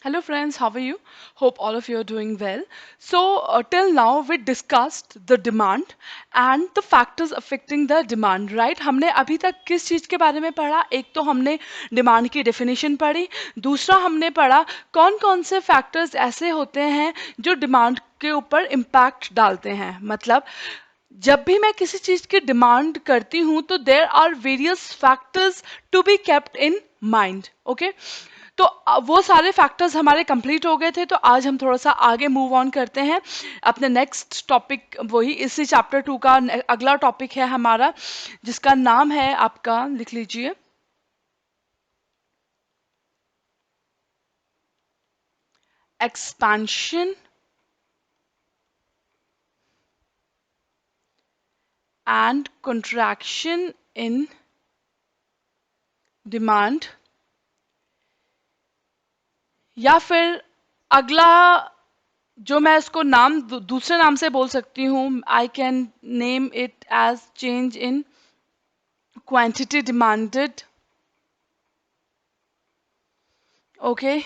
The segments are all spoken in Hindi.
Hello friends, how are you? Hope all of you are doing well. Till now we discussed the demand and the factors affecting the demand, right? हमने अभी तक किस चीज के बारे में पढ़ा? एक तो हमने डिमांड की डेफिनेशन पढ़ी, दूसरा हमने पढ़ा कौन कौन से फैक्टर्स ऐसे होते हैं जो डिमांड के ऊपर इम्पैक्ट डालते हैं। मतलब जब भी मैं किसी चीज की डिमांड करती हूं तो there are various factors to be kept in mind. Okay, तो वो सारे फैक्टर्स हमारे कंप्लीट हो गए थे, तो आज हम थोड़ा सा आगे मूव ऑन करते हैं अपने नेक्स्ट टॉपिक। वही इसी चैप्टर 2 का अगला टॉपिक है हमारा, जिसका नाम है, आपका लिख लीजिए, expansion and contraction in demand. या फिर अगला जो मैं इसको नाम दूसरे नाम से बोल सकती हूँ, I can name it as change in quantity demanded. Okay,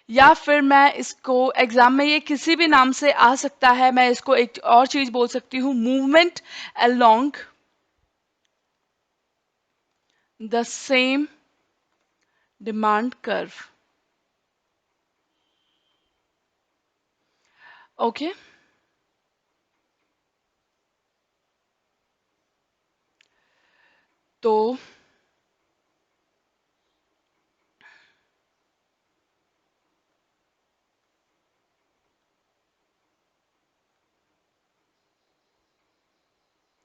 या फिर मैं इसको एग्जाम में ये किसी भी नाम से आ सकता है, मैं इसको एक और चीज बोल सकती हूँ, movement along the same demand curve. Okay, तो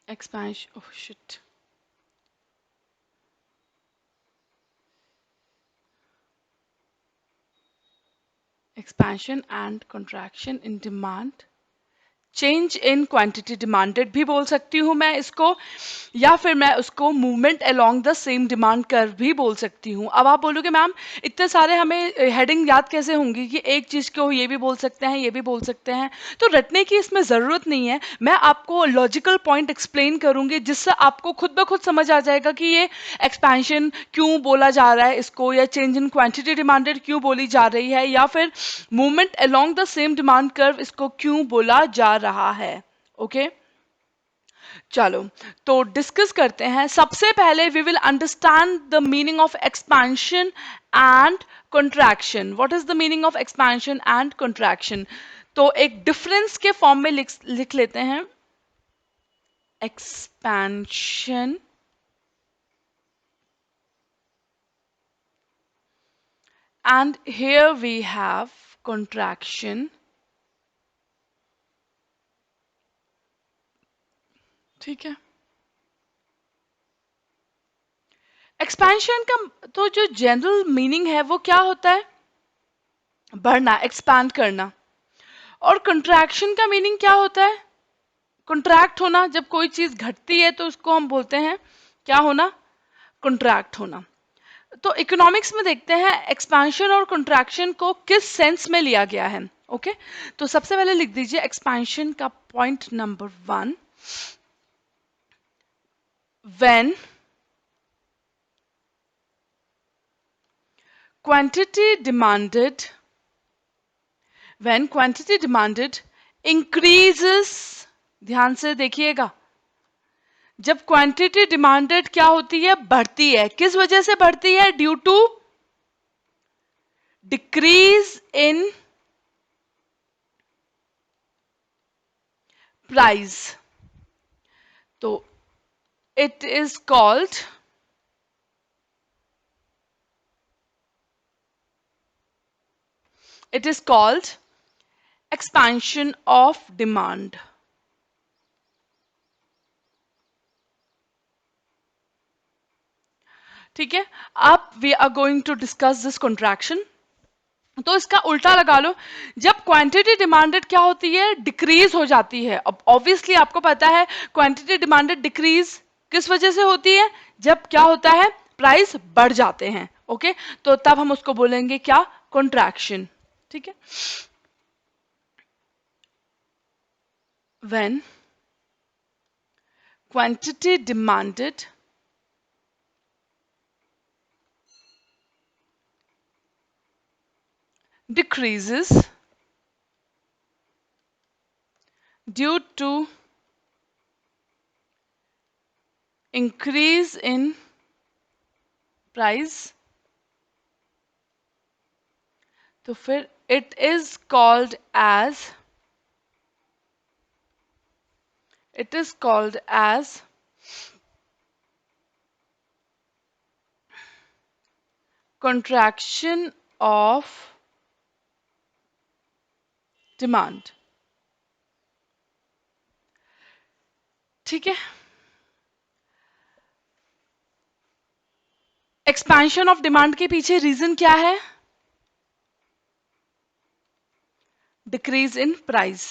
expansion, oh shit, expansion and contraction in demand, change in quantity demanded भी बोल सकती हूँ मैं इसको, या फिर मैं उसको movement along the same demand curve भी बोल सकती हूँ। अब आप बोलोगे मैम इतने सारे हमें हेडिंग याद कैसे होंगी कि एक चीज को ये भी बोल सकते हैं, ये भी बोल सकते हैं। तो रटने की इसमें जरूरत नहीं है, मैं आपको लॉजिकल पॉइंट एक्सप्लेन करूंगी जिससे आपको खुद ब खुद समझ आ जाएगा कि ये एक्सपेंशन क्यों बोला जा रहा है इसको, या चेंज इन क्वांटिटी डिमांडेड क्यों बोली जा रही है, या फिर movement along the same demand curve इसको क्यों बोला जा रहा है। ओके, चलो तो डिस्कस करते हैं। सबसे पहले we will understand the meaning of expansion and contraction. What is the meaning of expansion and contraction? तो एक डिफरेंस के फॉर्म में लिख लेते हैं, expansion and here we have contraction। ठीक है, एक्सपेंशन का तो जो जनरल मीनिंग है वो क्या होता है? बढ़ना, एक्सपैंड करना। और कंट्रैक्शन का मीनिंग क्या होता है? कंट्रैक्ट होना। जब कोई चीज घटती है तो उसको हम बोलते हैं क्या होना? कंट्रैक्ट होना। तो इकोनॉमिक्स में देखते हैं एक्सपेंशन और कंट्रैक्शन को किस सेंस में लिया गया है। ओके, तो सबसे पहले लिख दीजिए एक्सपेंशन का point number 1, when quantity demanded when quantity demanded increases। ध्यान से देखिएगा, जब क्वांटिटी डिमांडेड क्या होती है? बढ़ती है। किस वजह से बढ़ती है? Due to decrease in price. तो it is called expansion of demand. ठीक है, अब we are going to discuss this contraction. तो इसका उल्टा लगा लो, जब क्वांटिटी डिमांडेड क्या होती है? डिक्रीज हो जाती है। अब ऑब्वियसली आपको पता है क्वांटिटी डिमांडेड डिक्रीज किस वजह से होती है? जब क्या होता है? प्राइस बढ़ जाते हैं। ओके, तो तब हम उसको बोलेंगे क्या? कॉन्ट्रैक्शन। ठीक है, when quantity demanded decreases due to increase in price, तो फिर it is called as contraction of demand. ठीक है. एक्सपेंशन ऑफ डिमांड के पीछे रीजन क्या है? Decrease in price.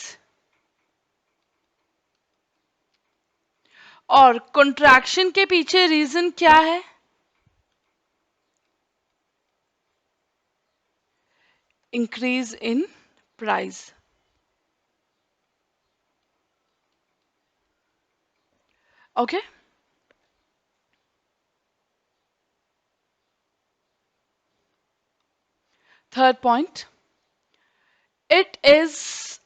और कंट्रैक्शन के पीछे रीजन क्या है? Increase in price. Okay. Third point, it is,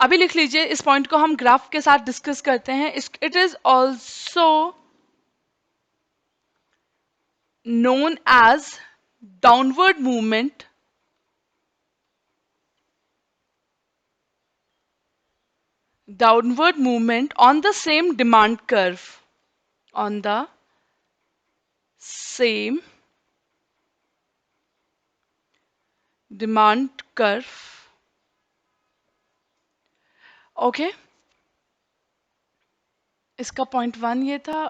अभी लिख लीजिए, इस पॉइंट को हम ग्राफ के साथ डिस्कस करते हैं. It is also known as downward movement on the same demand curve, on the same demand curve. Okay. इसका पॉइंट 1 ये था,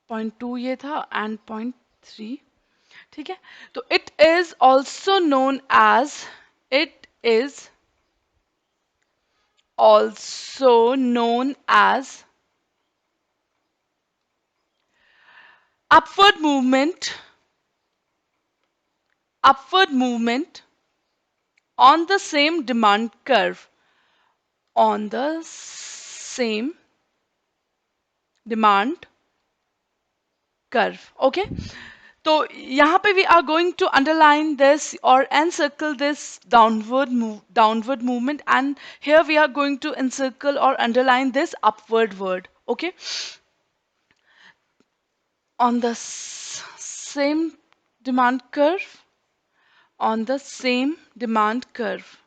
पॉइंट 2 ये था एंड पॉइंट 3. ठीक है. तो it is also known as, it is also known as upward movement on the same demand curve, on the same demand curve. Okay. तो यहाँ पे we are going to underline this or encircle this downward movement, and here we are going to encircle or underline this upward word. Okay. On the same demand curve, on the same demand curve.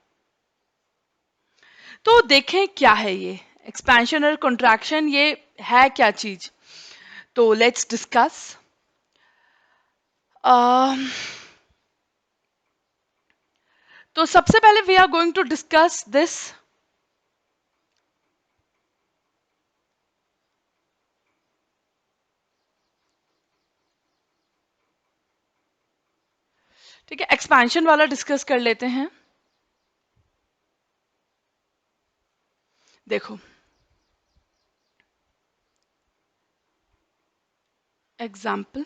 तो देखें क्या है ये एक्सपेंशन और कंट्रैक्शन, ये है क्या चीज. तो लेट्स डिस्कस. तो सबसे पहले we are going to discuss this ठीक है, एक्सपेंशन वाला डिस्कस कर लेते हैं. देखो, एग्जाम्पल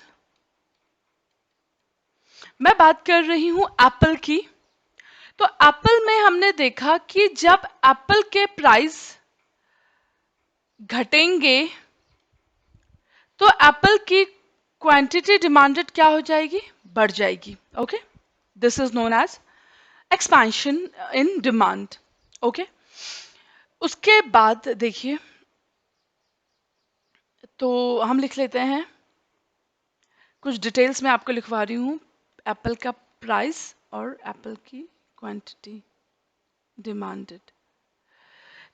मैं बात कर रही हूं एप्पल की. तो एप्पल में हमने देखा कि जब एप्पल के प्राइस घटेंगे तो एप्पल की क्वांटिटी डिमांडेड क्या हो जाएगी? बढ़ जाएगी. Okay. This is known as expansion in demand. Okay. उसके बाद देखिए, तो हम लिख लेते हैं, कुछ डिटेल्स मैं आपको लिखवा रही हूँ. एप्पल का प्राइस और एप्पल की क्वांटिटी डिमांडेड.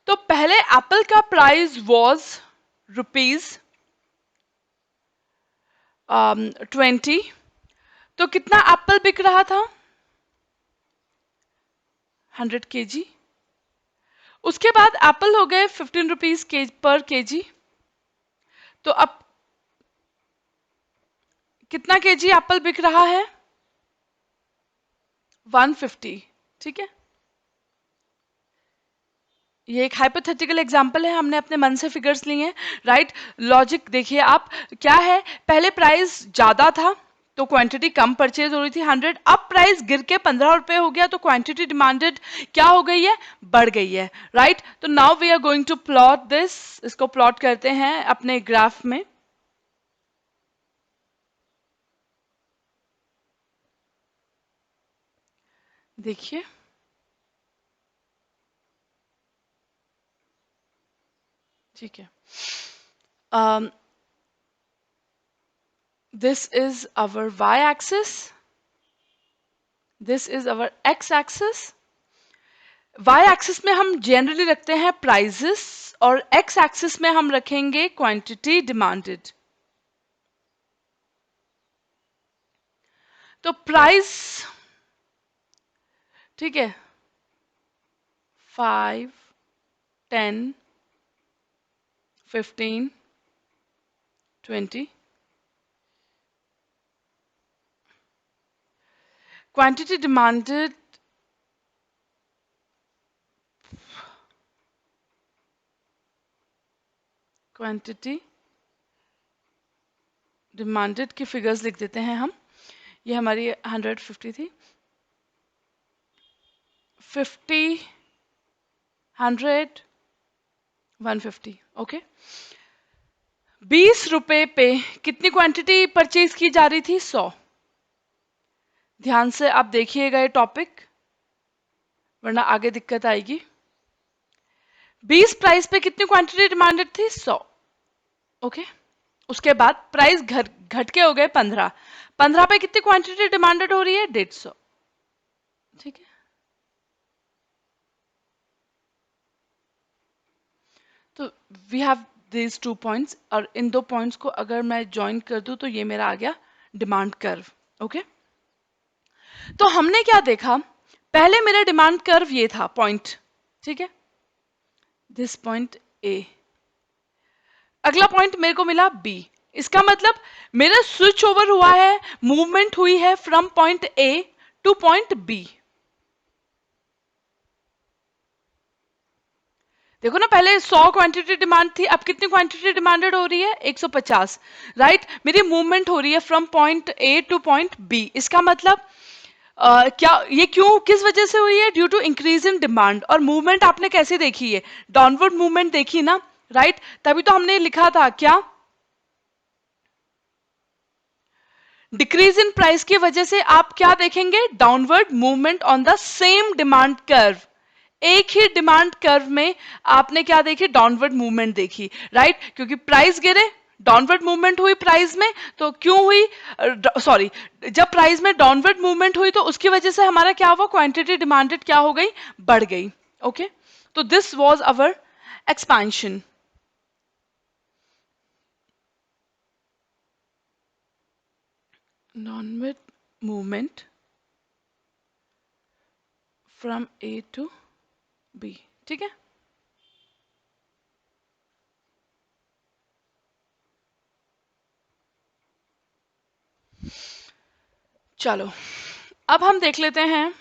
तो पहले एप्पल का प्राइस वाज ₹20. तो कितना एप्पल बिक रहा था? 100 kg. उसके बाद एप्पल हो गए ₹15 पर केजी. तो अब कितना केजी एप्पल बिक रहा है? 150. ठीक है. ये एक हाइपोथेटिकल एग्जांपल है, हमने अपने मन से फिगर्स लिए हैं. राइट. लॉजिक देखिए आप, क्या है, पहले प्राइस ज्यादा था तो क्वांटिटी कम परचेज हो रही थी 100. अब प्राइस गिर के ₹15 हो गया तो क्वांटिटी डिमांडेड क्या हो गई है? बढ़ गई है. राइट. तो now we are going to plot this. इसको प्लॉट करते हैं अपने ग्राफ में. देखिए, ठीक है. This is our y axis. This is our x axis. y axis में हम जनरली रखते हैं प्राइजेस और x axis में हम रखेंगे क्वांटिटी डिमांडेड. तो प्राइस, ठीक है, 5, 10, 15, 20. क्वांटिटी डिमांडेड क्वांटिटी डिमांडेड की फिगर्स लिख देते हैं हम. ये हमारी 150 थी. 50, 100, 150. ओके. 20 रुपए पे कितनी क्वांटिटी परचेज की जा रही थी? 100. ध्यान से आप देखिएगा ये टॉपिक, वरना आगे दिक्कत आएगी. 20 प्राइस पे कितनी क्वांटिटी डिमांडेड थी? 100. ओके. उसके बाद प्राइस घट के हो गए 15. 15 पे कितनी क्वांटिटी डिमांडेड हो रही है? 150. ठीक है. तो वी हैव these 2 पॉइंट्स, और इन 2 पॉइंट्स को अगर मैं ज्वाइन कर दूं तो ये मेरा आ गया डिमांड कर्व. ओके. तो हमने क्या देखा? पहले मेरा डिमांड कर्व ये था पॉइंट, ठीक है, दिस पॉइंट ए. अगला पॉइंट मेरे को मिला बी. इसका मतलब मेरा स्विच ओवर हुआ है, मूवमेंट हुई है from point A to point B. देखो ना, पहले 100 क्वांटिटी डिमांड थी, अब कितनी क्वांटिटी डिमांडेड हो रही है? 150. राइट. मेरी मूवमेंट हो रही है from point A to point B. इसका मतलब क्या ये क्यों, किस वजह से हुई है? Due to increase in demand. और मूवमेंट आपने कैसे देखी है? डाउनवर्ड मूवमेंट देखी ना. राइट. तभी तो हमने लिखा था क्या, डिक्रीज इन प्राइस की वजह से आप क्या देखेंगे? Downward movement on the same demand curve. एक ही डिमांड कर्व में आपने क्या देखी? डाउनवर्ड मूवमेंट देखी. राइट. क्योंकि प्राइस गिरे, डाउनवर्ड मूवमेंट हुई प्राइस में, तो क्यों हुई? सॉरी, जब प्राइस में डाउनवर्ड मूवमेंट हुई तो उसकी वजह से हमारा क्या हुआ? क्वांटिटी डिमांडेड क्या हो गई? बढ़ गई. ओके. तो this was our expansion. Downward movement from A to B. ठीक है. चलो अब हम देख लेते हैं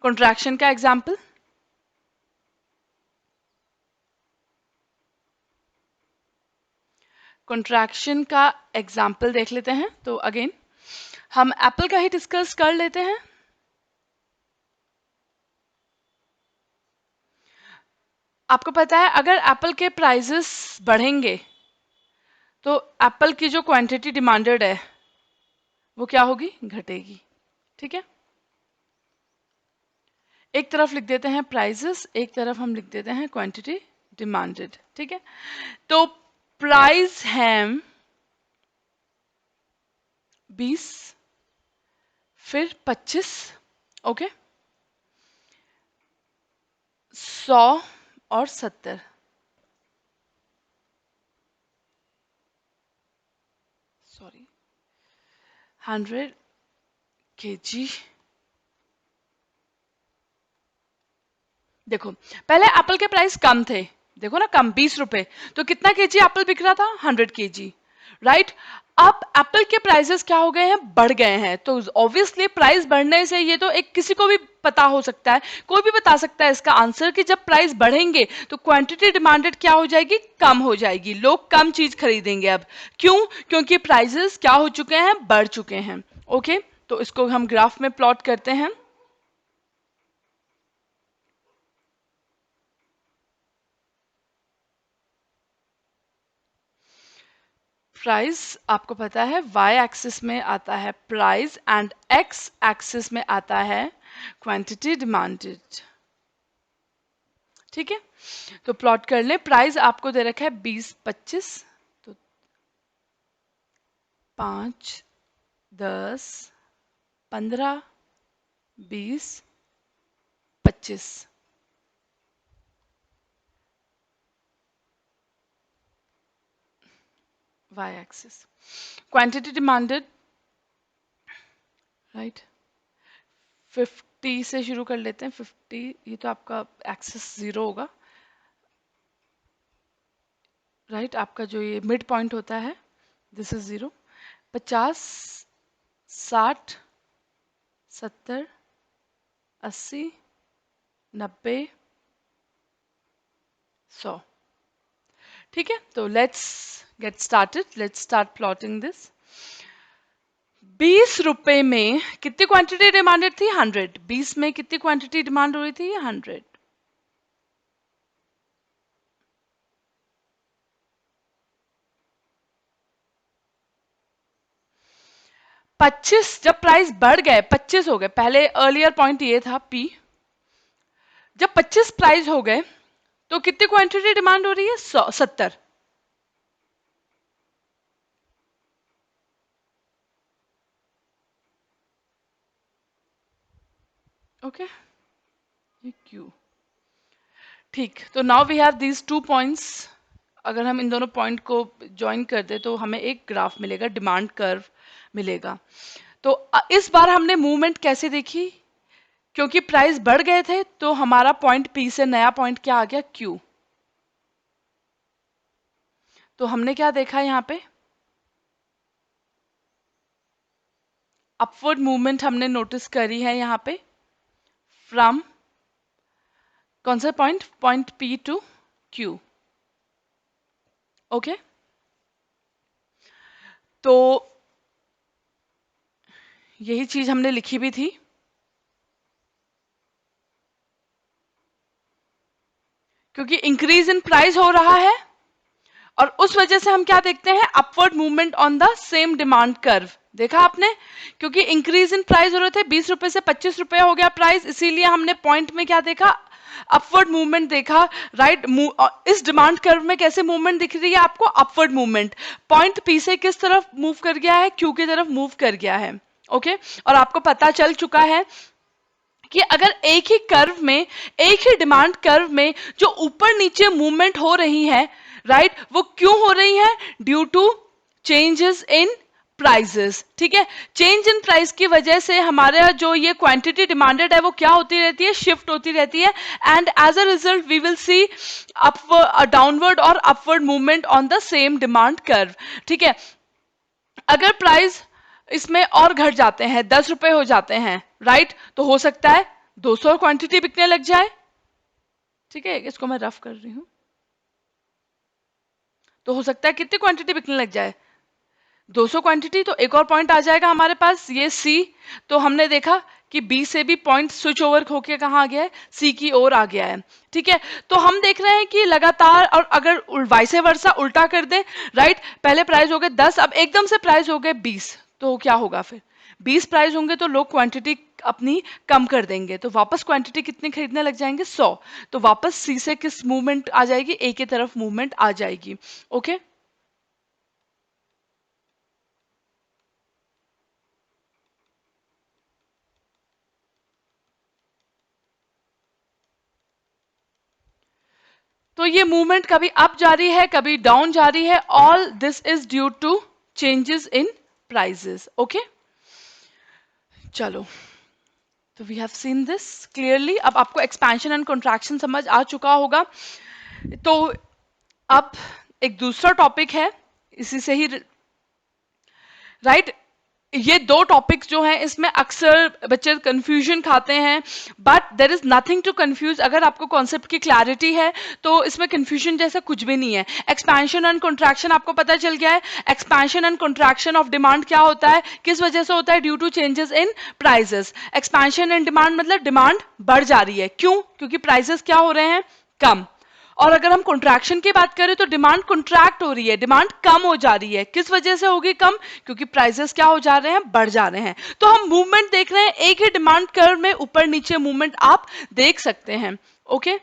कॉन्ट्रैक्शन का एग्जाम्पल. कॉन्ट्रैक्शन का एग्जाम्पल देख लेते हैं. तो अगेन हम एप्पल का ही डिस्कस कर लेते हैं. आपको पता है अगर एप्पल के प्राइसेस बढ़ेंगे तो एप्पल की जो क्वांटिटी डिमांडेड है वो क्या होगी? घटेगी. ठीक है. एक तरफ लिख देते हैं प्राइसेस, एक तरफ हम लिख देते हैं क्वांटिटी डिमांडेड. ठीक है. तो प्राइस है 20, फिर 25. ओके. 100 और 70. Sorry, 100 kg. देखो पहले एप्पल के प्राइस कम थे, देखो ना, कम 20 रुपए. तो कितना केजी एप्पल बिक रहा था? 100 केजी. राइट. अब एप्पल के प्राइसेस क्या हो गए हैं? बढ़ गए हैं. तो ऑब्वियसली प्राइस बढ़ने से ये तो एक किसी को भी पता हो सकता है, कोई भी बता सकता है इसका आंसर, कि जब प्राइस बढ़ेंगे तो क्वांटिटी डिमांडेड क्या हो जाएगी? कम हो जाएगी. लोग कम चीज खरीदेंगे अब. क्यों? क्योंकि प्राइसेस क्या हो चुके हैं? बढ़ चुके हैं. ओके. तो इसको हम ग्राफ में प्लॉट करते हैं. प्राइस आपको पता है y एक्सिस में आता है प्राइस एंड x एक्सिस में आता है क्वांटिटी डिमांडेड. ठीक है, तो प्लॉट कर ले। प्राइस आपको दे रखा है 20-25, तो 5, 10, 15, 20, 25। Y axis quantity demanded, right, 50 से शुरू कर लेते हैं। 50, ये तो आपका एक्सिस 0 होगा, राइट, आपका जो ये मिड पॉइंट होता है दिस इज 0। 50, 60, 70, 80, 90, 100। ठीक है, तो let's get started, let's start plotting this. 20 रुपए में कितनी क्वांटिटी डिमांडेड थी? 100। 20 में कितनी क्वांटिटी डिमांड हो रही थी? 100। 25, जब प्राइस बढ़ गए 25 हो गए, पहले अर्लियर पॉइंट ये था पी, जब 25 प्राइस हो गए तो कितनी क्वांटिटी डिमांड हो रही है? 70। ओके, ये क्यू। ठीक, तो now we have these 2 points. अगर हम इन दोनों पॉइंट को ज्वाइन कर दे तो हमें एक ग्राफ मिलेगा, डिमांड कर्व मिलेगा। तो इस बार हमने मूवमेंट कैसे देखी? क्योंकि प्राइस बढ़ गए थे तो हमारा पॉइंट पी से नया पॉइंट क्या आ गया? क्यू। तो हमने क्या देखा यहाँ पे? अपवर्ड मूवमेंट हमने नोटिस करी है यहाँ पे, फ्रॉम कौन सा पॉइंट? Point P to Q. Okay, तो यही चीज हमने लिखी भी थी, क्योंकि इंक्रीज इन प्राइस हो रहा है और उस वजह से हम क्या देखते हैं? Upward movement on the same demand curve. देखा आपने? क्योंकि इंक्रीज इन प्राइस हो रहे थे, 20 रुपए से 25 रुपए हो गया प्राइस, इसीलिए हमने पॉइंट में क्या देखा? अपवर्ड मूवमेंट देखा, राइट। इस डिमांड कर्व में कैसे मूवमेंट दिख रही है आपको? Upward movement. पॉइंट पी से किस तरफ मूव कर गया है? क्यू की तरफ मूव कर गया है। ओके, और आपको पता चल चुका है कि अगर एक ही कर्व में, एक ही डिमांड कर्व में जो ऊपर नीचे मूवमेंट हो रही है, राइट, वो क्यों हो रही है? Due to changes in prices. ठीक है, चेंज इन प्राइस की वजह से हमारा जो ये क्वांटिटी डिमांडेड है वो क्या होती रहती है? शिफ्ट होती रहती है, and as a result we will see upward, downward और upward movement on the same demand curve. ठीक है, अगर प्राइस इसमें और घट जाते हैं, 10 रुपए हो जाते हैं, राइट, तो हो सकता है 200 क्वांटिटी बिकने लग जाए। ठीक है, इसको मैं रफ कर रही हूं, तो हो सकता है कितनी क्वांटिटी बिकने लग जाए? 200 क्वांटिटी। तो एक और पॉइंट आ जाएगा हमारे पास, ये सी। तो हमने देखा कि बी से भी पॉइंट स्विच ओवर होके कहाँ आ गया है? सी की ओर आ गया है। ठीक है, तो हम देख रहे हैं कि लगातार, और अगर वाइसे वर्सा उल्टा कर दे, राइट, पहले प्राइस हो गए 10, अब एकदम से प्राइस हो गए 20, तो क्या होगा फिर? 20 प्राइस होंगे तो लोग क्वांटिटी अपनी कम कर देंगे, तो वापस क्वांटिटी कितनी खरीदने लग जाएंगे? 100। तो वापस सी से किस मूवमेंट आ जाएगी? ए की तरफ मूवमेंट आ जाएगी। ओके, तो ये मूवमेंट कभी अप जा रही है, कभी डाउन जा रही है, all this is due to changes in prices. Okay, चलो, तो we have seen this clearly. अब आपको एक्सपेंशन एंड कंट्रैक्शन समझ आ चुका होगा। तो अब एक दूसरा टॉपिक है, इसी से ही, राइट, ये दो टॉपिक्स जो हैं इसमें अक्सर बच्चे कंफ्यूजन खाते हैं, but there is nothing to confuse. अगर आपको कॉन्सेप्ट की क्लैरिटी है तो इसमें कंफ्यूजन जैसा कुछ भी नहीं है। एक्सपेंशन एंड कंट्रैक्शन आपको पता चल गया है। Expansion and contraction of demand क्या होता है, किस वजह से होता है? Due to changes in prices. Expansion and demand मतलब डिमांड बढ़ जा रही है, क्यों? क्योंकि प्राइजेस क्या हो रहे हैं? कम। और अगर हम कंट्रैक्शन की बात करें तो डिमांड कंट्रैक्ट हो रही है, डिमांड कम हो जा रही है। किस वजह से होगी कम? क्योंकि प्राइसेस क्या हो जा रहे हैं? बढ़ जा रहे हैं। तो हम मूवमेंट देख रहे हैं, एक ही डिमांड कर्व में ऊपर नीचे मूवमेंट आप देख सकते हैं। ओके,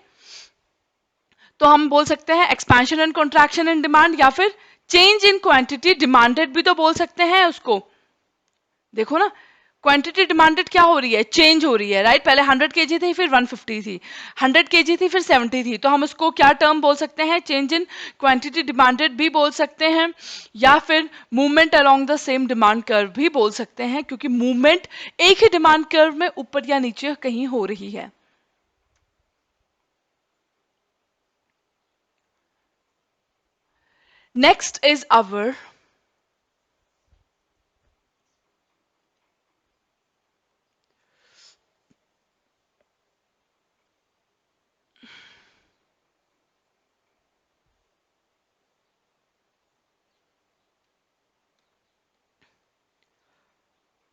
तो हम बोल सकते हैं expansion and contraction in demand, या फिर चेंज इन क्वांटिटी डिमांडेड भी तो बोल सकते हैं उसको। देखो ना, क्वांटिटी डिमांडेड क्या हो रही है, चेंज हो रही है, राइट। पहले 100 केजी थी, फिर 150 थी, 100 केजी थी, फिर 70 थी, तो हम उसको क्या टर्म बोल सकते हैं, चेंज इन क्वांटिटी डिमांडेड भी बोल सकते हैं, या फिर movement along the same demand curve भी बोल सकते हैं, क्योंकि मूवमेंट एक ही डिमांड कर्व में ऊपर या नीचे कहीं हो रही है। Next is our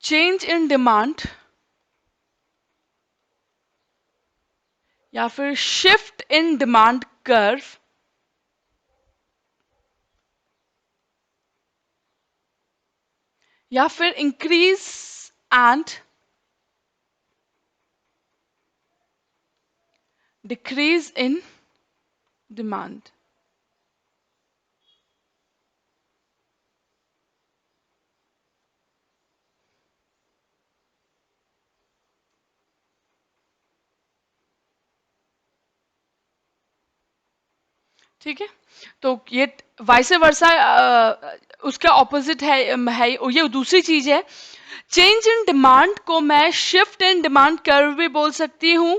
change in demand या फिर शिफ्ट इन डिमांड कर्व या फिर increase and decrease in demand. ठीक है, तो ये वाइस वर्सा उसका ऑपोजिट है ये दूसरी चीज है। चेंज इन डिमांड को मैं शिफ्ट इन डिमांड कर्व भी बोल सकती हूं,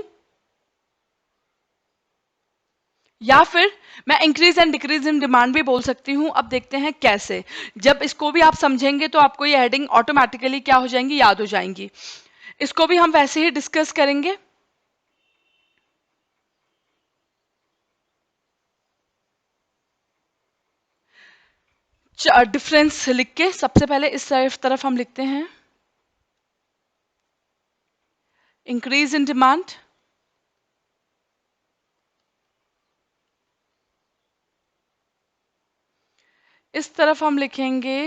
या फिर मैं increase and decrease in demand भी बोल सकती हूं। अब देखते हैं कैसे। जब इसको भी आप समझेंगे तो आपको ये हेडिंग ऑटोमेटिकली क्या हो जाएंगी, याद हो जाएंगी। इसको भी हम वैसे ही डिस्कस करेंगे। डिफरेंस लिख के सबसे पहले इस तरफ हम लिखते हैं इंक्रीज इन डिमांड, इस तरफ हम लिखेंगे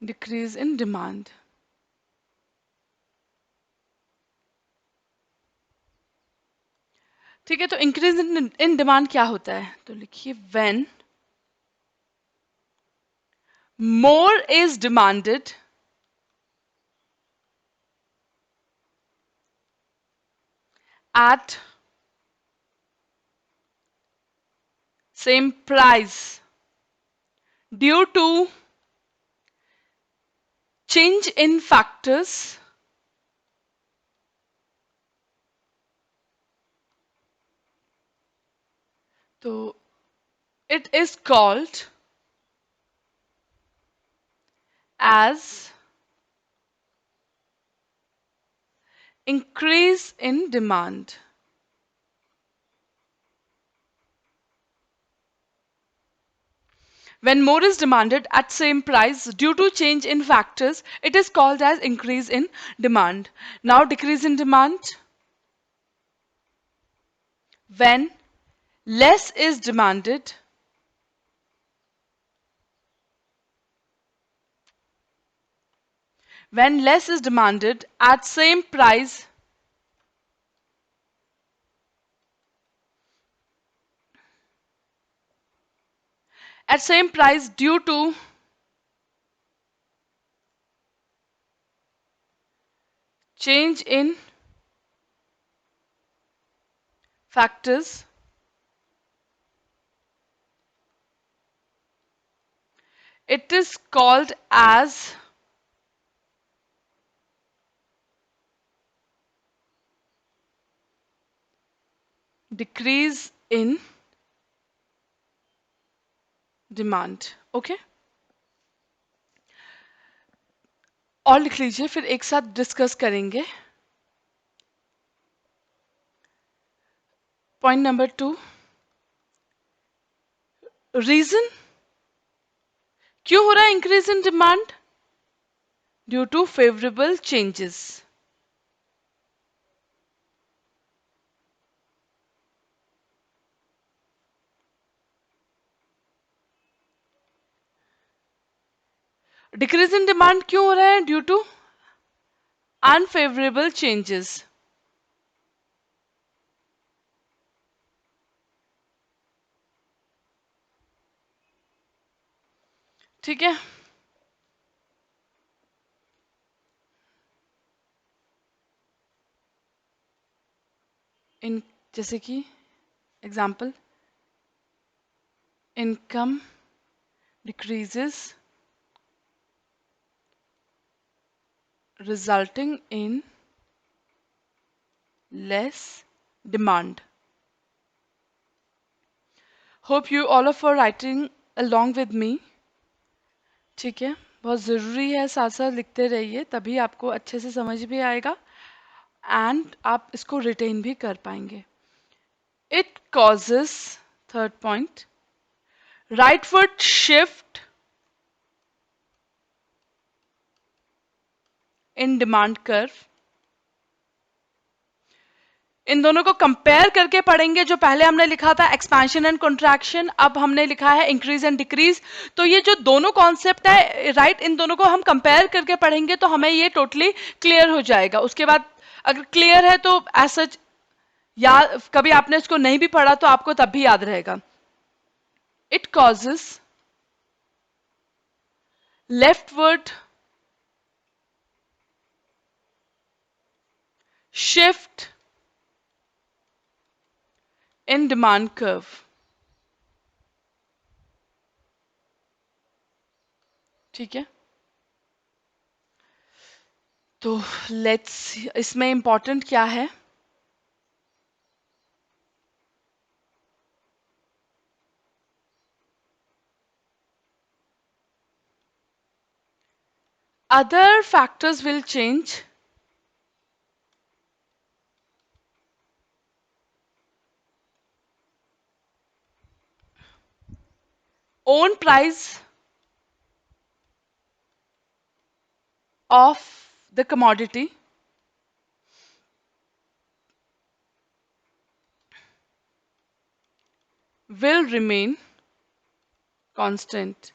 डिक्रीज इन डिमांड। ठीक है, तो इंक्रीज इन डिमांड क्या होता है, तो लिखिए when more is demanded at same price due to change in factors तो it is called as increase in demand। When more is demanded at same price due to change in factors, it is called as increase in demand. Now decrease in demand, when less is demanded when less is demanded at same price due to change in factors, it is called as decrease in demand। Okay, और लिख लीजिए, फिर एक साथ डिस्कस करेंगे। पॉइंट नंबर 2, रीजन क्यों हो रहा है increase in demand, due to favourable changes. Decrease in demand क्यों हो रहा है, ड्यू टू unfavorable changes. ठीक है, इन जैसे कि example, income decreases resulting in less demand. Hope you all of are writing along with me. ठीक है, बहुत ज़रूरी है, साथ साथ लिखते रहिए, तभी आपको अच्छे से समझ भी आएगा एंड आप इसको रिटेन भी कर पाएंगे. It causes, third point, rightward shift in demand curve. इन दोनों को कंपेयर करके पढ़ेंगे. जो पहले हमने लिखा था एक्सपेंशन एंड कंट्रैक्शन, अब हमने लिखा है इंक्रीज एंड डिक्रीज. तो ये जो दोनों कॉन्सेप्ट है, राइट, इन दोनों को हम कंपेयर करके पढ़ेंगे तो हमें ये टोटली क्लियर हो जाएगा. उसके बाद अगर क्लियर है तो एज सच, या कभी आपने इसको नहीं भी पढ़ा तो आपको तब भी याद रहेगा. It causes leftward shift in demand curve. ठीक है, तो लेट्स, इसमें इंपॉर्टेंट क्या है? Other factors will change. Own price of the commodity will remain constant.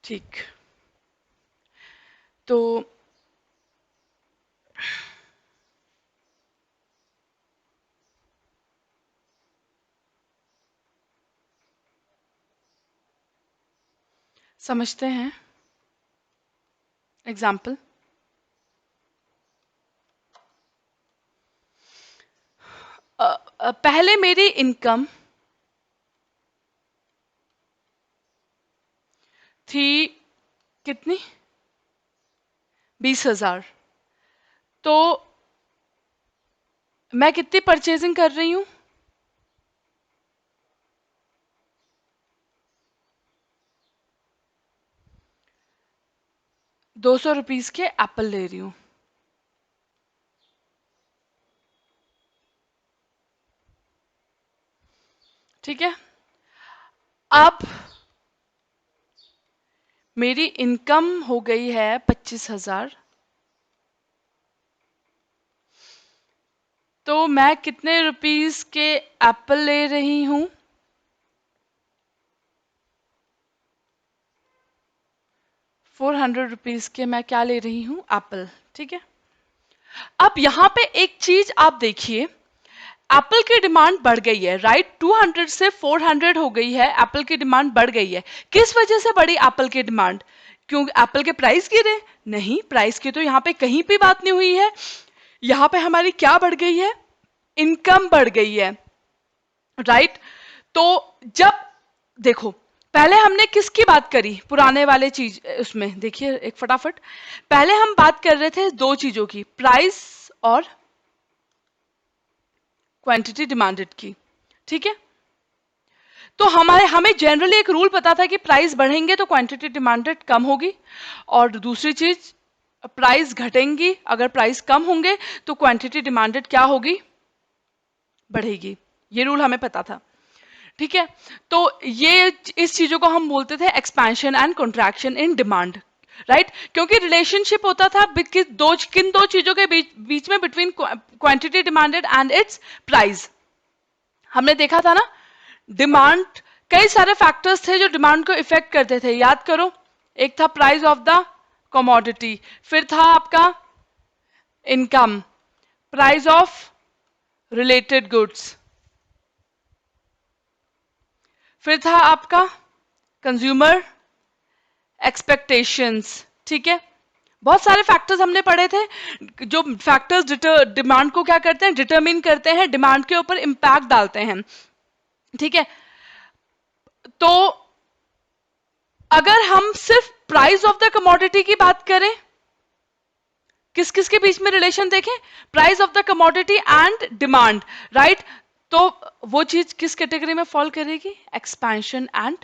ठीक, तो समझते हैं. एग्जाम्पल, पहले मेरी इनकम थी कितनी, 20,000. तो मैं कितनी परचेजिंग कर रही हूं, 200 रुपीज के एप्पल ले रही हूं. ठीक है, अब मेरी इनकम हो गई है 25,000. तो मैं कितने रुपीस के एप्पल ले रही हूं, 400 रुपीज के मैं क्या ले रही हूं, एप्पल. ठीक है, अब यहां पे एक चीज आप देखिए, एप्पल की डिमांड बढ़ गई है, राइट. 200 से 400 हो गई है, एप्पल की डिमांड बढ़ गई है. किस वजह से बढ़ी एप्पल की डिमांड? क्यों एप्पल के प्राइस गिरे? नहीं, प्राइस की तो यहाँ पे कहीं भी बात नहीं हुई है. यहाँ पे हमारी क्या बढ़ गई है, इनकम बढ़ गई है, राइट. तो जब देखो, पहले हमने किसकी बात करी, पुराने वाले चीज, उसमें देखिए एक फटाफट, पहले हम बात कर रहे थे दो चीजों की, प्राइस और क्वांटिटी डिमांडेड की. ठीक है, तो हमें जनरली एक रूल पता था कि प्राइस बढ़ेंगे तो क्वांटिटी डिमांडेड कम होगी, और दूसरी चीज, प्राइस घटेंगी, अगर प्राइस कम होंगे तो क्वांटिटी डिमांडेड क्या होगी, बढ़ेगी. ये रूल हमें पता था. ठीक है, तो ये इस चीजों को हम बोलते थे expansion and contraction in demand, right. क्योंकि रिलेशनशिप होता था किन दो चीजों के बीच में, between quantity demanded and it's price. हमने देखा था ना, डिमांड कई सारे फैक्टर्स थे जो डिमांड को इफेक्ट करते थे, याद करो। एक था प्राइस ऑफ द कमोडिटी, फिर था आपका income, price of related goods, फिर था आपका कंज्यूमर एक्सपेक्टेशंस। ठीक है, बहुत सारे फैक्टर्स हमने पढ़े थे, जो फैक्टर्स डिमांड को क्या करते हैं, डिटरमिन करते हैं, डिमांड के ऊपर इंपैक्ट डालते हैं। ठीक है, तो अगर हम सिर्फ प्राइस ऑफ द कमोडिटी की बात करें, किस किस के बीच में रिलेशन देखें, price of the commodity and demand, right. तो वो चीज किस कैटेगरी में फॉल करेगी, एक्सपेंशन एंड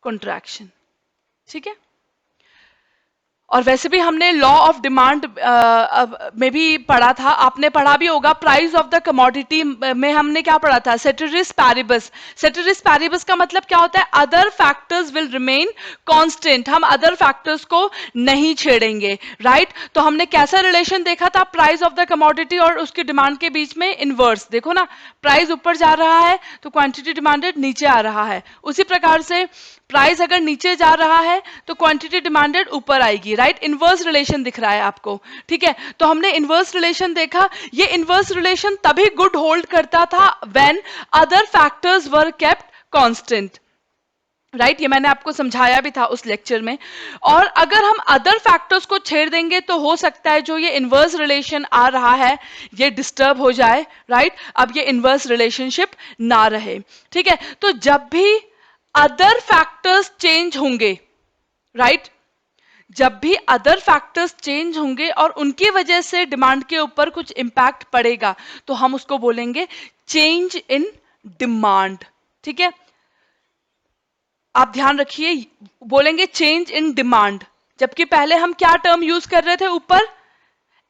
कॉन्ट्रैक्शन। ठीक है, और वैसे भी हमने लॉ ऑफ डिमांड में भी पढ़ा था, आपने पढ़ा भी होगा। प्राइस ऑफ द कमोडिटी में हमने क्या पढ़ा था, सेटेरिस पैरिबस। सेटेरिस पैरिबस का मतलब क्या होता है, other factors will remain constant, हम अदर फैक्टर्स को नहीं छेड़ेंगे, राइट। तो हमने कैसा रिलेशन देखा था प्राइस ऑफ द कमोडिटी और उसकी डिमांड के बीच में, इनवर्स। देखो ना, प्राइस ऊपर जा रहा है तो क्वांटिटी डिमांडेड नीचे आ रहा है, उसी प्रकार से प्राइस अगर नीचे जा रहा है तो क्वांटिटी डिमांडेड ऊपर आएगी, राइट। इनवर्स रिलेशन दिख रहा है आपको। ठीक है, तो हमने इनवर्स रिलेशन देखा। ये इनवर्स रिलेशन तभी गुड होल्ड करता था when other factors were kept constant, right. ये मैंने आपको समझाया भी था उस लेक्चर में। और अगर हम अदर फैक्टर्स को छेड़ देंगे तो हो सकता है जो ये इनवर्स रिलेशन आ रहा है ये डिस्टर्ब हो जाए, राइट। अब ये इनवर्स रिलेशनशिप ना रहे। ठीक है, तो जब भी अदर फैक्टर्स चेंज होंगे, राइट, जब भी अदर फैक्टर्स चेंज होंगे और उनकी वजह से डिमांड के ऊपर कुछ इंपैक्ट पड़ेगा तो हम उसको बोलेंगे चेंज इन डिमांड। ठीक है, आप ध्यान रखिए, बोलेंगे चेंज इन डिमांड, जबकि पहले हम क्या टर्म यूज कर रहे थे ऊपर,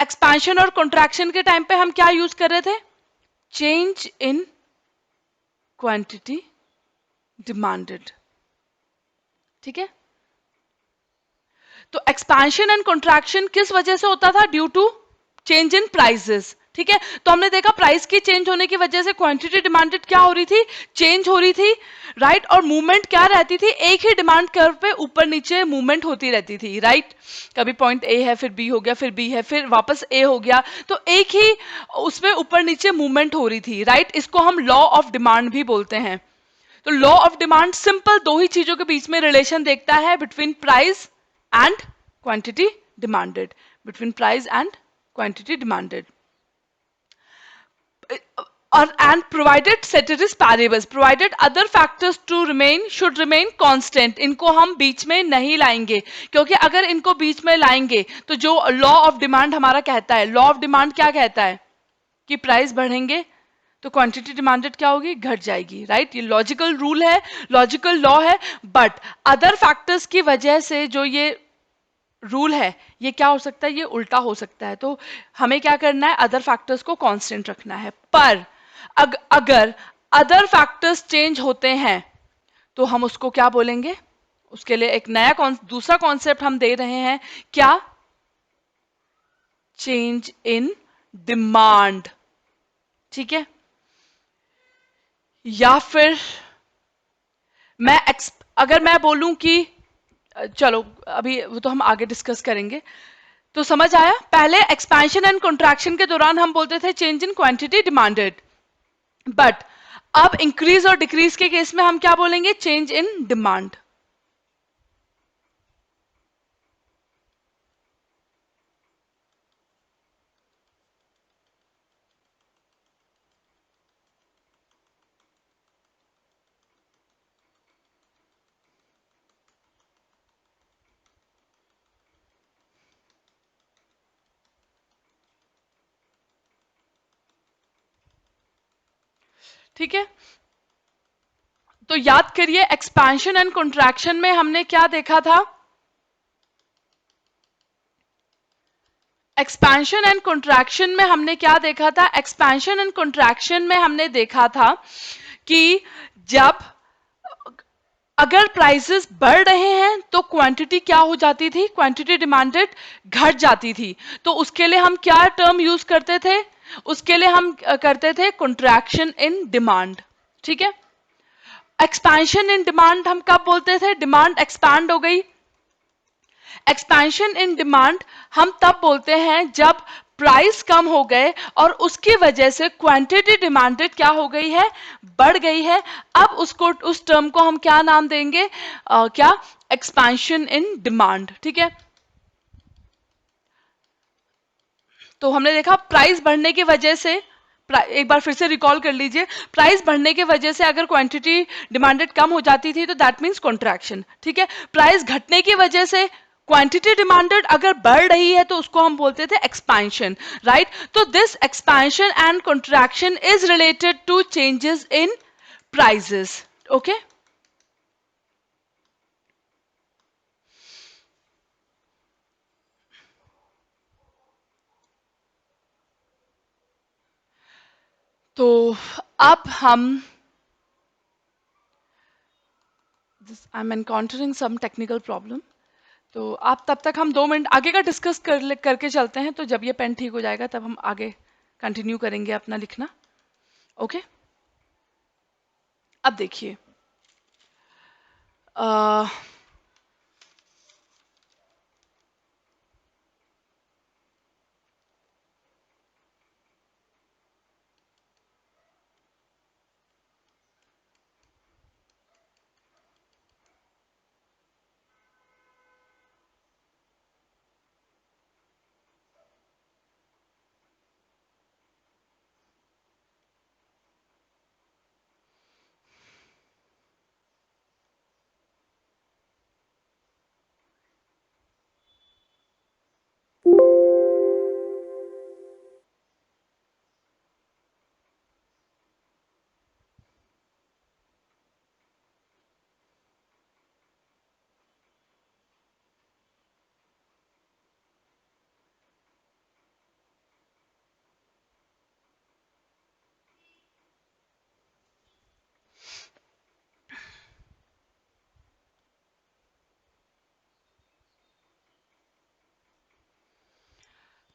एक्सपेंशन और कॉन्ट्रैक्शन के टाइम पे हम क्या यूज कर रहे थे, चेंज इन क्वांटिटी डिमांडेड। ठीक है, तो एक्सपेंशन एंड कॉन्ट्रैक्शन किस वजह से होता था, due to change in prices. ठीक है, तो हमने देखा प्राइस की चेंज होने की वजह से क्वांटिटी डिमांडेड क्या हो रही थी, चेंज हो रही थी, राइट। और मूवमेंट क्या रहती थी, एक ही डिमांड कर्व पे ऊपर नीचे मूवमेंट होती रहती थी, राइट। कभी पॉइंट ए है, फिर बी हो गया, फिर बी है, फिर वापस ए हो गया, तो एक ही उसमें ऊपर नीचे मूवमेंट हो रही थी, राइट। इसको हम लॉ ऑफ डिमांड भी बोलते हैं। तो लॉ ऑफ डिमांड सिंपल दो ही चीजों के बीच में रिलेशन देखता है, between price and quantity demanded, between price and quantity demanded. और and provided ceteris paribus, provided other factors to remain should remain constant, इनको हम बीच में नहीं लाएंगे, क्योंकि अगर इनको बीच में लाएंगे तो जो लॉ ऑफ डिमांड हमारा कहता है, लॉ ऑफ डिमांड क्या कहता है कि प्राइस बढ़ेंगे तो क्वांटिटी डिमांडेड क्या होगी, घट जाएगी, राइट। ये लॉजिकल रूल है, लॉजिकल लॉ है। बट अदर फैक्टर्स की वजह से जो ये रूल है ये क्या हो सकता है, ये उल्टा हो सकता है। तो हमें क्या करना है, अदर फैक्टर्स को कांस्टेंट रखना है। पर अगर अदर फैक्टर्स चेंज होते हैं तो हम उसको क्या बोलेंगे, उसके लिए एक नया दूसरा कॉन्सेप्ट हम दे रहे हैं, क्या, चेंज इन डिमांड। ठीक है, या फिर अगर मैं बोलूं कि चलो अभी वो तो हम आगे डिस्कस करेंगे। तो समझ आया, पहले एक्सपेंशन एंड कॉन्ट्रैक्शन के दौरान हम बोलते थे change in quantity demanded, but अब इंक्रीज और डिक्रीज के केस में हम क्या बोलेंगे, चेंज इन डिमांड। ठीक है, तो याद करिए एक्सपेंशन एंड कॉन्ट्रैक्शन में हमने क्या देखा था, एक्सपेंशन एंड कॉन्ट्रैक्शन में हमने क्या देखा था, एक्सपेंशन एंड कॉन्ट्रैक्शन में हमने देखा था कि जब अगर प्राइसेस बढ़ रहे हैं तो क्वांटिटी क्या हो जाती थी, क्वांटिटी डिमांडेड घट जाती थी। तो उसके लिए हम क्या टर्म यूज करते थे, उसके लिए हम करते थे कॉन्ट्रैक्शन इन डिमांड। ठीक है, एक्सपेंशन इन डिमांड हम कब बोलते थे? डिमांड एक्सपैंड हो गई। एक्सपेंशन इन डिमांड हम तब बोलते हैं जब प्राइस कम हो गए और उसकी वजह से क्वांटिटी डिमांडेड क्या हो गई है? बढ़ गई है। अब उसको, उस टर्म को हम क्या नाम देंगे? क्या? Expansion in demand. ठीक है, तो हमने देखा प्राइस बढ़ने की वजह से, एक बार फिर से रिकॉल कर लीजिए, प्राइस बढ़ने की वजह से अगर क्वांटिटी डिमांडेड कम हो जाती थी तो दैट मींस कॉन्ट्रैक्शन। ठीक है, प्राइस घटने की वजह से क्वांटिटी डिमांडेड अगर बढ़ रही है तो उसको हम बोलते थे एक्सपेंशन, राइट? तो this expansion and contraction is related to changes in prices. Okay, तो अब हम, I am encountering some technical problem, तो आप तब तक, हम 2 मिनट आगे का डिस्कस करके चलते हैं, तो जब ये पेन ठीक हो जाएगा तब हम आगे कंटिन्यू करेंगे अपना लिखना। ओके, अब देखिए, अ,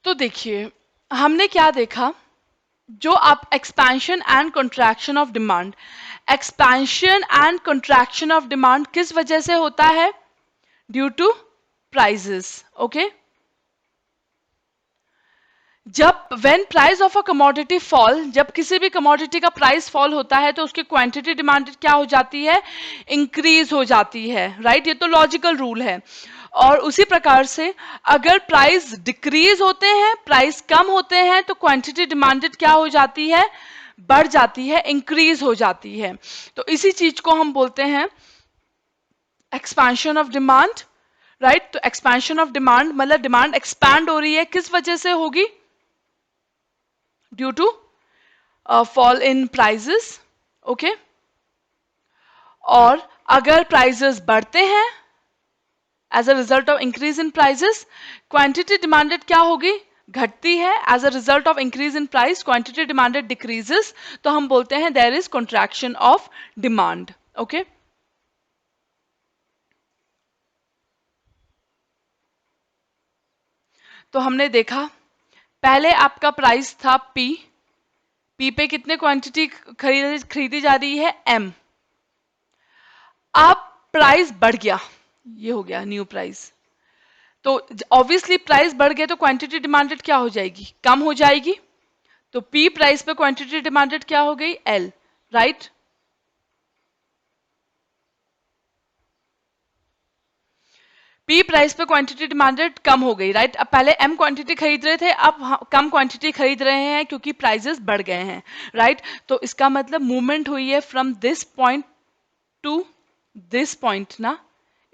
तो देखिए, हमने क्या देखा? जो आप expansion and contraction of demand, expansion and contraction of demand किस वजह से होता है? Due to prices. ओके, जब when price of a commodity fall, जब किसी भी कमोडिटी का प्राइस फॉल होता है तो उसकी क्वांटिटी डिमांडेड क्या हो जाती है? इंक्रीज हो जाती है, राइट? ये तो लॉजिकल रूल है। और उसी प्रकार से अगर प्राइस डिक्रीज होते हैं, प्राइस कम होते हैं, तो क्वांटिटी डिमांडेड क्या हो जाती है? बढ़ जाती है, इंक्रीज हो जाती है। तो इसी चीज को हम बोलते हैं एक्सपेंशन ऑफ डिमांड, राइट? तो एक्सपेंशन ऑफ डिमांड मतलब डिमांड एक्सपैंड हो रही है, किस वजह से होगी? Due to fall in prices। Okay, और अगर प्राइजेस बढ़ते हैं as a result of increase in prices, quantity demanded क्या होगी? घटती है। As a result of increase in price quantity demanded decreases, तो हम बोलते हैं there is contraction of demand. Okay, तो हमने देखा पहले आपका प्राइस था पी, पी पे कितने क्वांटिटी खरीदी जा रही है? एम। अब प्राइस बढ़ गया, ये हो गया न्यू प्राइस, तो ऑब्वियसली प्राइस बढ़ गया तो क्वांटिटी डिमांडेड क्या हो जाएगी? कम हो जाएगी। तो पी प्राइस पे क्वांटिटी डिमांडेड क्या हो गई? L, right? पी प्राइस पे क्वांटिटी डिमांडेड कम हो गई, राइट? अब पहले एम क्वांटिटी खरीद रहे थे, अब कम क्वांटिटी खरीद रहे हैं क्योंकि प्राइसेस बढ़ गए हैं, राइट? तो इसका मतलब मूवमेंट हुई है from this point to this point ना,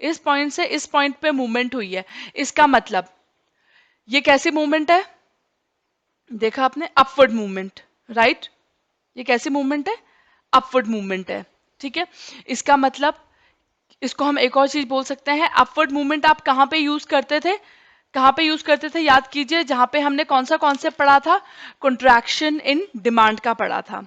इस पॉइंट से इस पॉइंट पे मूवमेंट हुई है। इसका मतलब ये कैसी मूवमेंट है? देखा आपने, अपवर्ड मूवमेंट, राइट? ये कैसी मूवमेंट है? अपवर्ड मूवमेंट है। ठीक है, इसका मतलब, इसको हम एक और चीज बोल सकते हैं, अपवर्ड मूवमेंट आप कहां पे यूज करते थे? कहां पे यूज करते थे? याद कीजिए, जहां पे हमने कौन सा कॉन्सेप्ट पढ़ा था? कॉन्ट्रैक्शन इन डिमांड का पढ़ा था।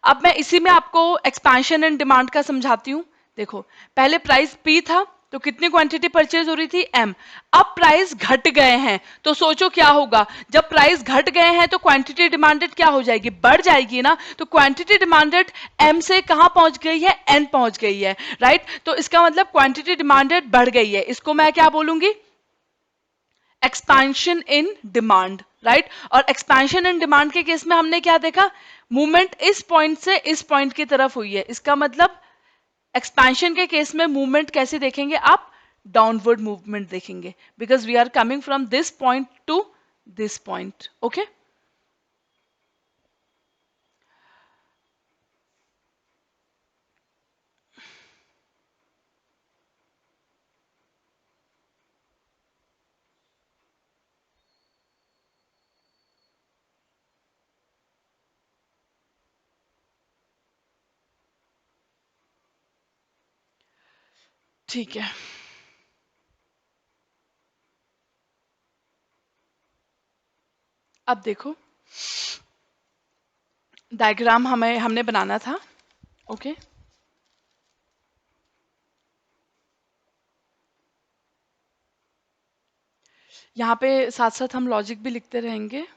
अब मैं इसी में आपको एक्सपेंशन इन डिमांड का समझाती हूं। देखो, पहले प्राइस पी था, तो कितनी क्वांटिटी परचेज हो रही थी? एम। अब प्राइस घट गए हैं तो सोचो क्या होगा? जब प्राइस घट गए हैं तो क्वांटिटी डिमांडेड क्या हो जाएगी? बढ़ जाएगी ना। तो क्वांटिटी डिमांडेड एम से कहां पहुंच गई है? एन पहुंच गई है, राइट। तो इसका मतलब क्वांटिटी डिमांडेड बढ़ गई है। इसको मैं क्या बोलूंगी? Expansion in demand, right. और एक्सपेंशन इन डिमांड के केस में हमने क्या देखा? मूवमेंट इस पॉइंट से इस पॉइंट की तरफ हुई है। इसका मतलब एक्सपेंशन के केस में मूवमेंट कैसे देखेंगे आप? डाउनवर्ड मूवमेंट देखेंगे, because we are coming from this point to this point. Okay, ठीक है। अब देखो, डायग्राम हमने बनाना था। ओके, यहाँ पे साथ साथ हम लॉजिक भी लिखते रहेंगे।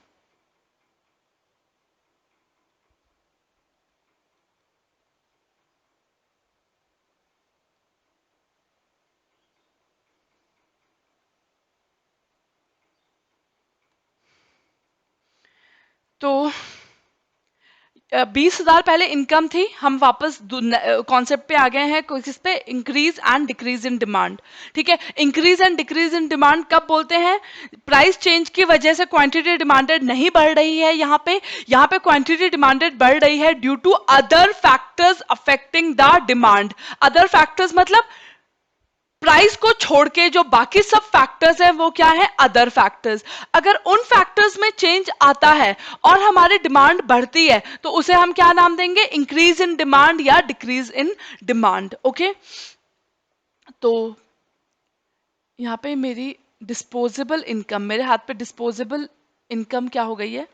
तो 20,000 पहले इनकम थी। हम वापस कॉन्सेप्ट पे आ गए हैं, किस पे? Increase and decrease in demand. ठीक है, increase and decrease in demand कब बोलते हैं? प्राइस चेंज की वजह से क्वांटिटी डिमांडेड नहीं बढ़ रही है। यहाँ पे क्वांटिटी डिमांडेड बढ़ रही है due to other factors affecting the demand. Other factors मतलब प्राइस को छोड़ के जो बाकी सब फैक्टर्स हैं वो क्या है? Other factors. अगर उन फैक्टर्स में चेंज आता है और हमारी डिमांड बढ़ती है तो उसे हम क्या नाम देंगे? इंक्रीज इन डिमांड या डिक्रीज इन डिमांड। ओके, तो यहाँ पे मेरी डिस्पोजेबल इनकम, मेरे हाथ पे डिस्पोजेबल इनकम क्या हो गई है?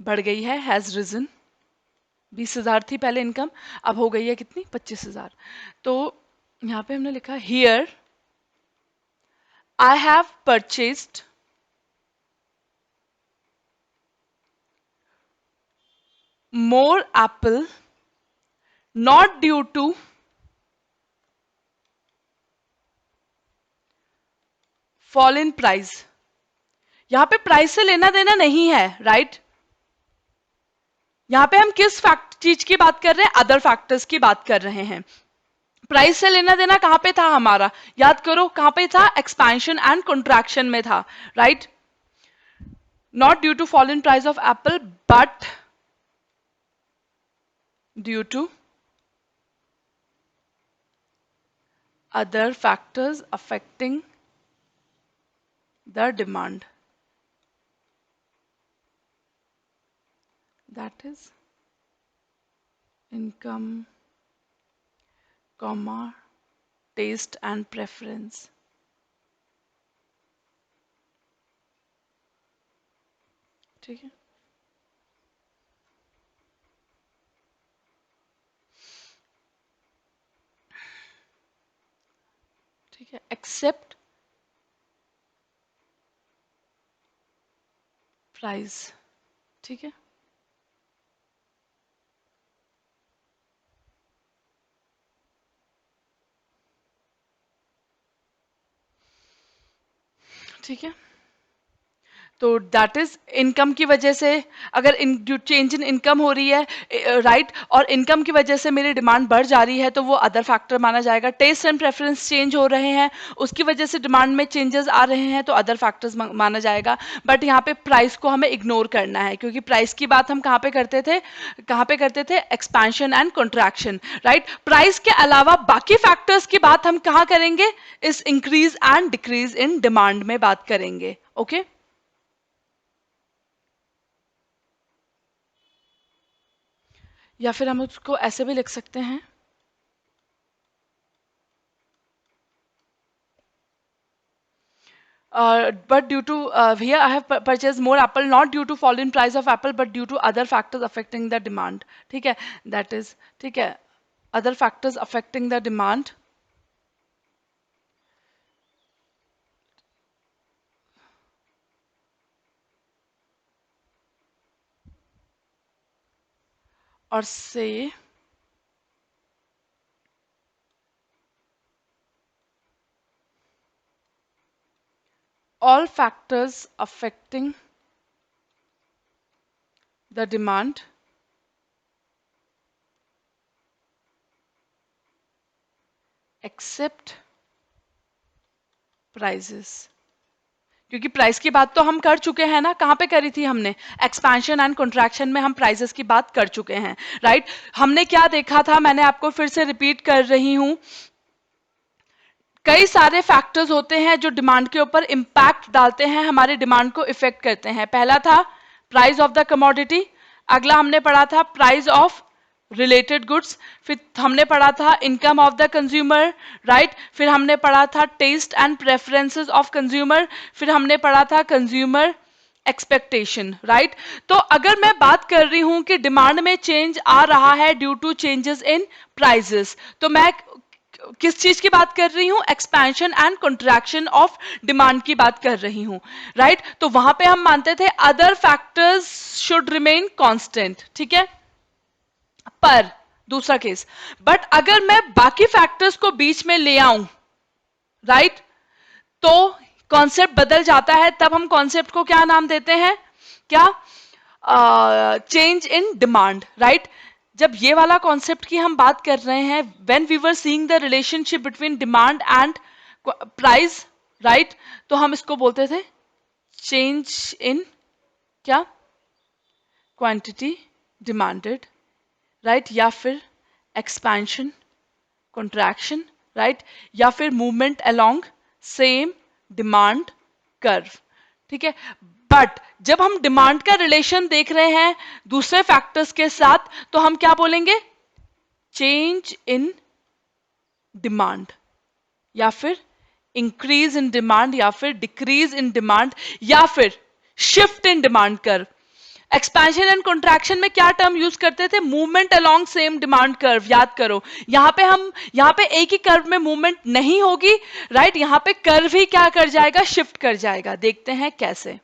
बढ़ गई है, हैज रिजन। 20,000 थी पहले इनकम, अब हो गई है कितनी? 25,000। तो यहाँ पे हमने लिखा here I have purchased more apple not due to fall in price। यहां पे प्राइस से लेना देना नहीं है, राइट। यहां पे हम किस फैक्ट चीज की बात कर रहे हैं? अदर फैक्टर्स की बात कर रहे हैं। प्राइस से लेना देना कहां पे था हमारा? याद करो कहां पे था? एक्सपेंशन एंड कंट्रैक्शन में था, right. Not due to fall in price of apple but due to other factors affecting the demand, that is income, comma, taste and preference। ठीक है, ठीक है, एक्सेप्ट प्राइस। ठीक है, ठीक है। तो दैट इज इनकम की वजह से, अगर जो चेंज इन इनकम हो रही है, राइट, और इनकम की वजह से मेरी डिमांड बढ़ जा रही है तो वो अदर फैक्टर माना जाएगा। टेस्ट एंड प्रेफरेंस चेंज हो रहे हैं, उसकी वजह से डिमांड में चेंजेस आ रहे हैं तो अदर फैक्टर्स माना जाएगा। बट यहाँ पे प्राइस को हमें इग्नोर करना है, क्योंकि प्राइस की बात हम कहाँ पे करते थे? कहाँ पे करते थे? Expansion and contraction, right. Price के अलावा बाकी फैक्टर्स की बात हम कहाँ करेंगे? इस increase and decrease in demand में बात करेंगे। ओके, या फिर हम उसको ऐसे भी लिख सकते हैं, but due to here I have purchased more apple not due to fall in price of apple but due to other factors affecting the demand। ठीक है, that is, ठीक है, other factors affecting the demand और से all factors affecting the demand except prices। क्योंकि प्राइस की बात तो हम कर चुके हैं ना, कहाँ पे करी थी हमने, एक्सपेंशन एंड कंट्रैक्शन में हम प्राइसेस की बात कर चुके हैं, राइट। हमने क्या देखा था, मैंने आपको फिर से रिपीट कर रही हूं, कई सारे फैक्टर्स होते हैं जो डिमांड के ऊपर इंपैक्ट डालते हैं, हमारे डिमांड को इफेक्ट करते हैं। पहला था प्राइस ऑफ द कमोडिटी, अगला हमने पढ़ा था प्राइस ऑफ रिलेटेड गुड्स, फिर हमने पढ़ा था income of the consumer, right. फिर हमने पढ़ा था taste and preferences of consumer, फिर हमने पढ़ा था कंज्यूमर एक्सपेक्टेशन, राइट। तो अगर मैं बात कर रही हूं कि डिमांड में चेंज आ रहा है due to changes in prices, तो मैं किस चीज की बात कर रही हूं, expansion and contraction of demand की बात कर रही हूं, राइट। तो वहां पे हम मानते थे other factors should remain constant, ठीक है, पर दूसरा केस, बट अगर मैं बाकी फैक्टर्स को बीच में ले आऊं, राइट, तो कॉन्सेप्ट बदल जाता है। तब हम कॉन्सेप्ट को क्या नाम देते हैं, क्या, चेंज इन डिमांड, राइट। जब ये वाला कॉन्सेप्ट की हम बात कर रहे हैं, when we were seeing the relationship between demand and price, right, तो हम इसको बोलते थे चेंज इन क्या, क्वांटिटी डिमांडेड, राइट, या फिर एक्सपेंशन कॉन्ट्रैक्शन, राइट, या फिर movement along same demand curve, ठीक है। बट जब हम डिमांड का रिलेशन देख रहे हैं दूसरे फैक्टर्स के साथ, तो हम क्या बोलेंगे, चेंज इन डिमांड, या फिर इंक्रीज इन डिमांड, या फिर डिक्रीज इन डिमांड, या फिर shift in demand curve. Expansion and contraction में क्या टर्म यूज करते थे, movement along same demand curve, याद करो। यहां पे एक ही कर्व में मूवमेंट नहीं होगी, राइट, यहां पे कर्व ही क्या कर जाएगा, शिफ्ट कर जाएगा। देखते हैं कैसे।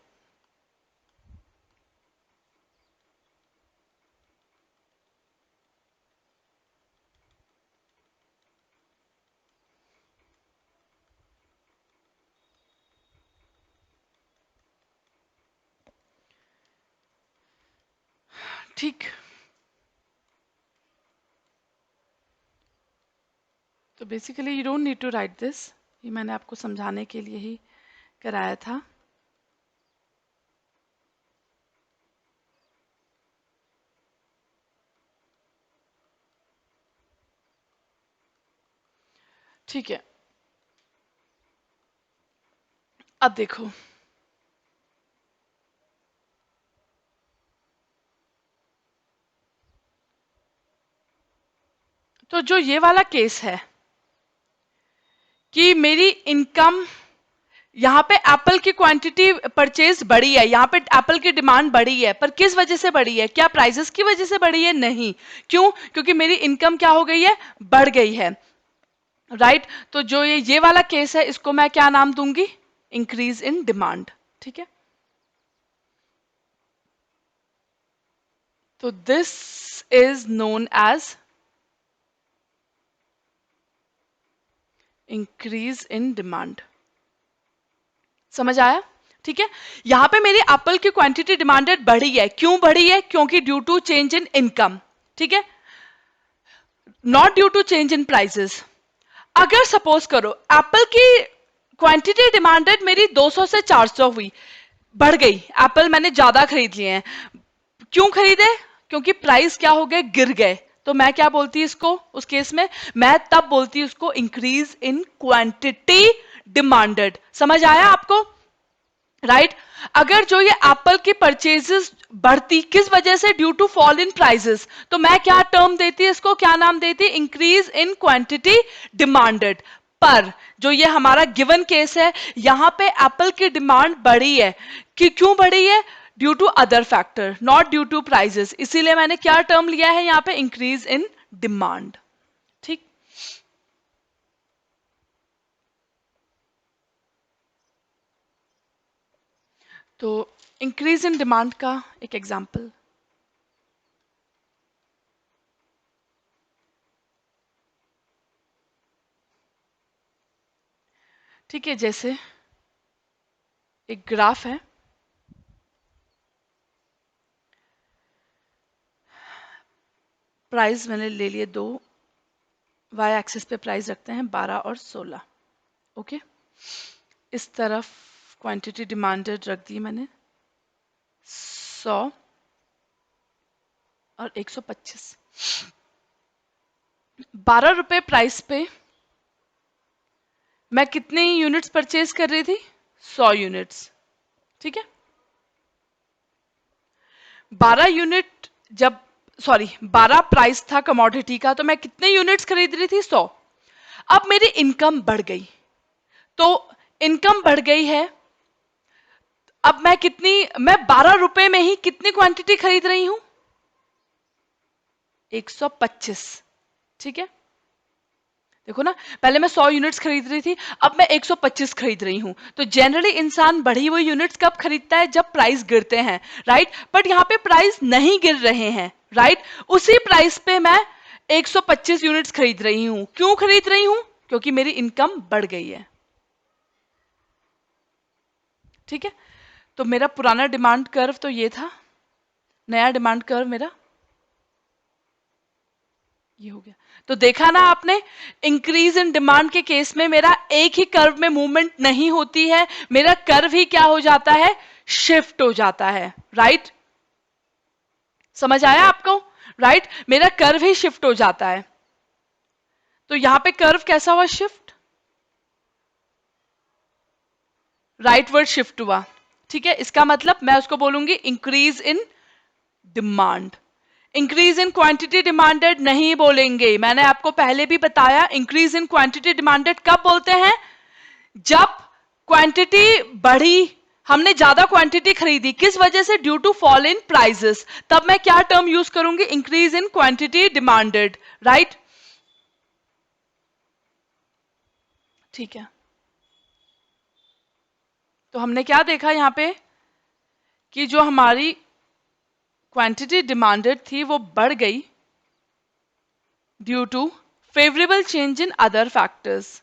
ठीक, तो basically you don't need to write this, ये मैंने आपको समझाने के लिए ही कराया था। ठीक है, अब देखो, तो जो ये वाला केस है कि मेरी इनकम, यहाँ पे एप्पल की क्वांटिटी परचेज बढ़ी है, यहाँ पे एप्पल की डिमांड बढ़ी है, पर किस वजह से बढ़ी है, क्या प्राइसेस की वजह से बढ़ी है, नहीं। क्यों, क्योंकि मेरी इनकम क्या हो गई है, बढ़ गई है, राइट। तो जो ये वाला केस है, इसको मैं क्या नाम दूंगी, इंक्रीज इन डिमांड, ठीक है। तो this is known as increase in demand, समझ आया, ठीक है। यहां पे मेरी एप्पल की क्वांटिटी डिमांडेड बढ़ी है, क्यों बढ़ी है, क्योंकि due to change in income, ठीक है, not due to change in prices. अगर सपोज करो एप्पल की क्वांटिटी डिमांडेड मेरी 200 से 400 हुई, बढ़ गई, एप्पल मैंने ज्यादा खरीद लिए हैं, क्यों खरीदे, क्योंकि प्राइस क्या हो गए, गिर गए, तो मैं क्या बोलती इसको, उस केस में मैं तब बोलती उसको इंक्रीज इन क्वांटिटी डिमांडेड। समझ आया आपको, राइट। अगर जो ये एप्पल की परचेजेस बढ़ती किस वजह से, due to fall in prices, तो मैं क्या टर्म देती, इसको क्या नाम देती, इंक्रीज इन क्वांटिटी डिमांडेड। पर जो ये हमारा गिवन केस है, यहां पे एप्पल की डिमांड बढ़ी है, कि क्यों बढ़ी है, due to other factor, not due to prices, इसीलिए मैंने क्या टर्म लिया है यहां पे, इंक्रीज इन डिमांड, ठीक। तो इंक्रीज इन डिमांड का एक एग्जांपल, ठीक है, जैसे एक ग्राफ है, प्राइस मैंने ले लिए दो, वाई एक्सिस पे प्राइस रखते हैं 12 और 16। ओके, इस तरफ क्वांटिटी डिमांडेड रख दी मैंने 100 और 125। 12 रुपए प्राइस पे मैं कितने यूनिट्स परचेज कर रही थी? 100 यूनिट्स। ठीक है, 12 यूनिट जब, सॉरी 12 प्राइस था कमोडिटी का, तो मैं कितने यूनिट्स खरीद रही थी? 100। अब मेरी इनकम बढ़ गई, तो इनकम बढ़ गई है, अब मैं 12 रुपए में ही कितनी क्वांटिटी खरीद रही हूं? 125। ठीक है, देखो ना, पहले मैं 100 यूनिट्स खरीद रही थी, अब मैं 125 खरीद रही हूं। तो जनरली इंसान बढ़ी हुई यूनिट्स कब खरीदता है? जब प्राइस गिरते हैं, राइट। बट यहां पे प्राइस नहीं गिर रहे हैं, राइट। उसी प्राइस पे मैं 125 यूनिट्स खरीद रही हूं। क्यों खरीद रही हूं? क्योंकि मेरी इनकम बढ़ गई है। ठीक है, तो मेरा पुराना डिमांड कर्व तो ये था, नया डिमांड कर्व मेरा ये हो गया। तो देखा ना आपने, इंक्रीज इन डिमांड के केस में मेरा एक ही कर्व में मूवमेंट नहीं होती है, मेरा कर्व ही क्या हो जाता है? शिफ्ट हो जाता है, राइट। समझ आया आपको? राइट, मेरा कर्व ही शिफ्ट हो जाता है। तो यहां पे कर्व कैसा हुआ? शिफ्ट, राइटवर्ड शिफ्ट हुआ। ठीक है, इसका मतलब मैं उसको बोलूंगी increase in demand. Increase in quantity demanded नहीं बोलेंगे, मैंने आपको पहले भी बताया। इंक्रीज इन क्वांटिटी डिमांडेड कब बोलते हैं? जब क्वांटिटी बढ़ी, हमने ज्यादा क्वांटिटी खरीदी, किस वजह से? Due to fall in prices. तब मैं क्या टर्म यूज करूंगी? Increase in quantity demanded, right. ठीक है, तो हमने क्या देखा यहां पे कि जो हमारी क्वांटिटी डिमांडेड थी वो बढ़ गई due to favourable change in other factors.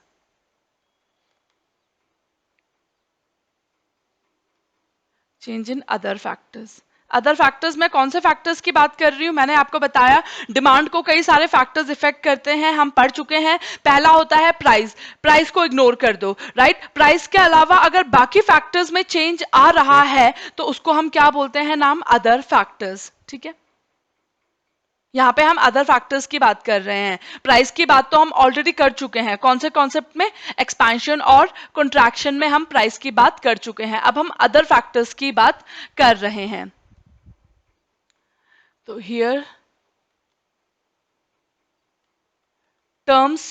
Change in other factors. Other factors में कौन से फैक्टर्स की बात कर रही हूं? मैंने आपको बताया डिमांड को कई सारे फैक्टर्स इफेक्ट करते हैं, हम पढ़ चुके हैं। पहला होता है प्राइस, प्राइस को इग्नोर कर दो, राइट। प्राइस के अलावा अगर बाकी फैक्टर्स में चेंज आ रहा है तो उसको हम क्या बोलते हैं? नाम अदर फैक्टर्स। ठीक है, यहां पे हम अदर फैक्टर्स की बात कर रहे हैं। प्राइस की बात तो हम ऑलरेडी कर चुके हैं, कौन से कॉन्सेप्ट में? एक्सपेंशन और कंट्रैक्शन में हम प्राइस की बात कर चुके हैं। अब हम अदर फैक्टर्स की बात कर रहे हैं। तो हियर टर्म्स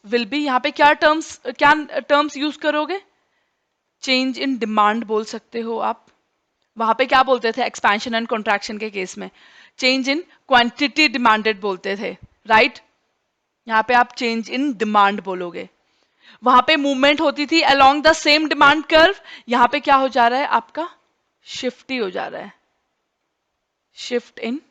विल बी, यहां पे क्या टर्म्स यूज करोगे? चेंज इन डिमांड बोल सकते हो आप। वहां पे क्या बोलते थे एक्सपेंशन एंड कॉन्ट्रैक्शन के केस में? चेंज इन क्वांटिटी डिमांडेड बोलते थे, राइट। यहाँ पे आप चेंज इन डिमांड बोलोगे। वहां पे मूवमेंट होती थी along the same demand curve, यहां पे क्या हो जा रहा है आपका? शिफ्ट ही हो जा रहा है, शिफ्ट इन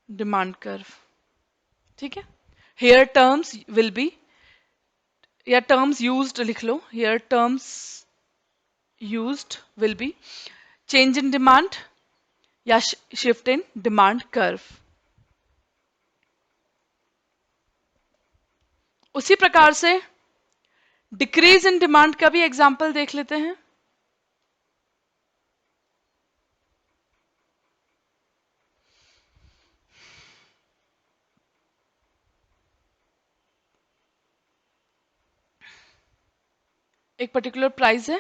डिमांड कर्व। ठीक है, हेयर टर्म्स विल बी, या टर्म्स यूज्ड लिख लो, here terms used will be change in demand या शिफ्ट इन डिमांड कर्व। उसी प्रकार से डिक्रीज इन डिमांड का भी एग्जांपल देख लेते हैं। एक पर्टिकुलर प्राइस है,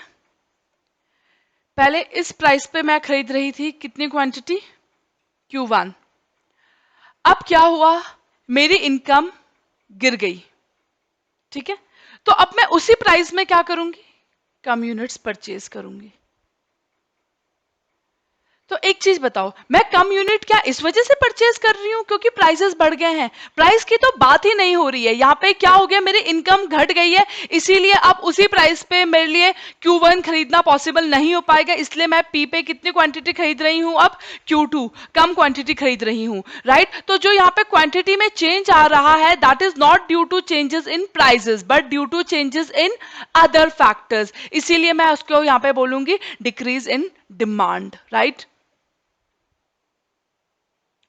पहले इस प्राइस पे मैं खरीद रही थी कितनी क्वांटिटी? Q1। अब क्या हुआ? मेरी इनकम गिर गई। ठीक है, तो अब मैं उसी प्राइस में क्या करूंगी? कम यूनिट्स परचेज करूंगी। तो एक चीज बताओ, मैं कम यूनिट क्या इस वजह से परचेज कर रही हूँ क्योंकि प्राइसेस बढ़ गए हैं? प्राइस की तो बात ही नहीं हो रही है यहाँ पे। क्या हो गया, मेरी इनकम घट गई है, इसीलिए अब उसी प्राइस पे मेरे लिए Q1 खरीदना पॉसिबल नहीं हो पाएगा, इसलिए मैं पी पे कितनी क्वांटिटी खरीद रही हूँ, अब Q2 कम क्वांटिटी खरीद रही हूँ, राइट? तो जो यहाँ पे क्वांटिटी में चेंज आ रहा है, that is not due to changes in prices but due to changes in other factors, इसीलिए मैं उसको यहाँ पे बोलूंगी डिक्रीज इन डिमांड, राइट?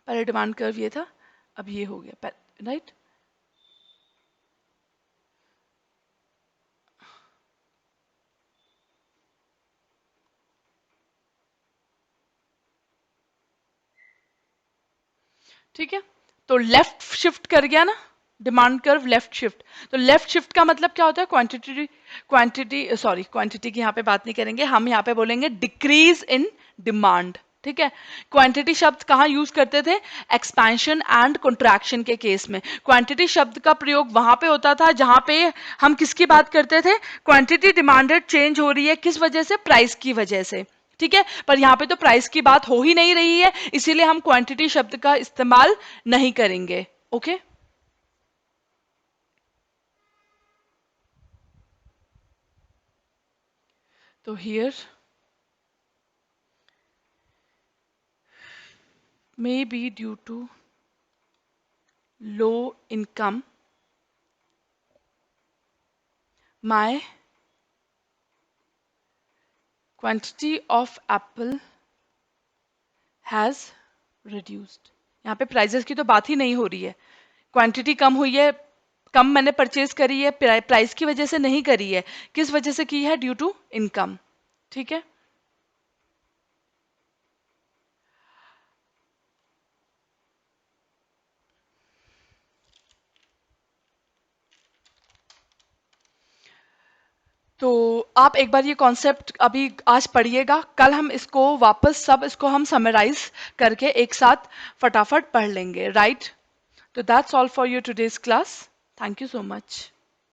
पहले डिमांड कर्व ये था, अब ये हो गया, राइट? ठीक है, तो लेफ्ट शिफ्ट कर गया ना, डिमांड कर्व लेफ्ट शिफ्ट। तो लेफ्ट शिफ्ट का मतलब क्या होता है? क्वांटिटी, क्वांटिटी की यहाँ पे बात नहीं करेंगे हम, यहाँ पे बोलेंगे डिक्रीज इन डिमांड। ठीक है, क्वांटिटी शब्द कहाँ यूज करते थे? एक्सपेंशन एंड कंट्रैक्शन के केस में। क्वांटिटी शब्द का प्रयोग वहां पे होता था जहां पे हम किसकी बात करते थे? क्वांटिटी डिमांडेड चेंज हो रही है, किस वजह से? प्राइस की वजह से। ठीक है, पर यहाँ पे तो प्राइस की बात हो ही नहीं रही है, इसीलिए हम क्वांटिटी शब्द का इस्तेमाल नहीं करेंगे। ओके, तो here may be due to low income, my quantity of apple has reduced। यहाँ पे प्राइजेस की तो बात ही नहीं हो रही है, क्वांटिटी कम हुई है, कम मैंने परचेज करी है, प्राइस की वजह से नहीं करी है, किस वजह से की है? Due to income. ठीक है, तो आप एक बार ये कॉन्सेप्ट अभी आज पढ़िएगा, कल हम इसको वापस सब इसको हम समराइज करके एक साथ फटाफट पढ़ लेंगे, राइट? तो that's all for your today's class. Thank you so much.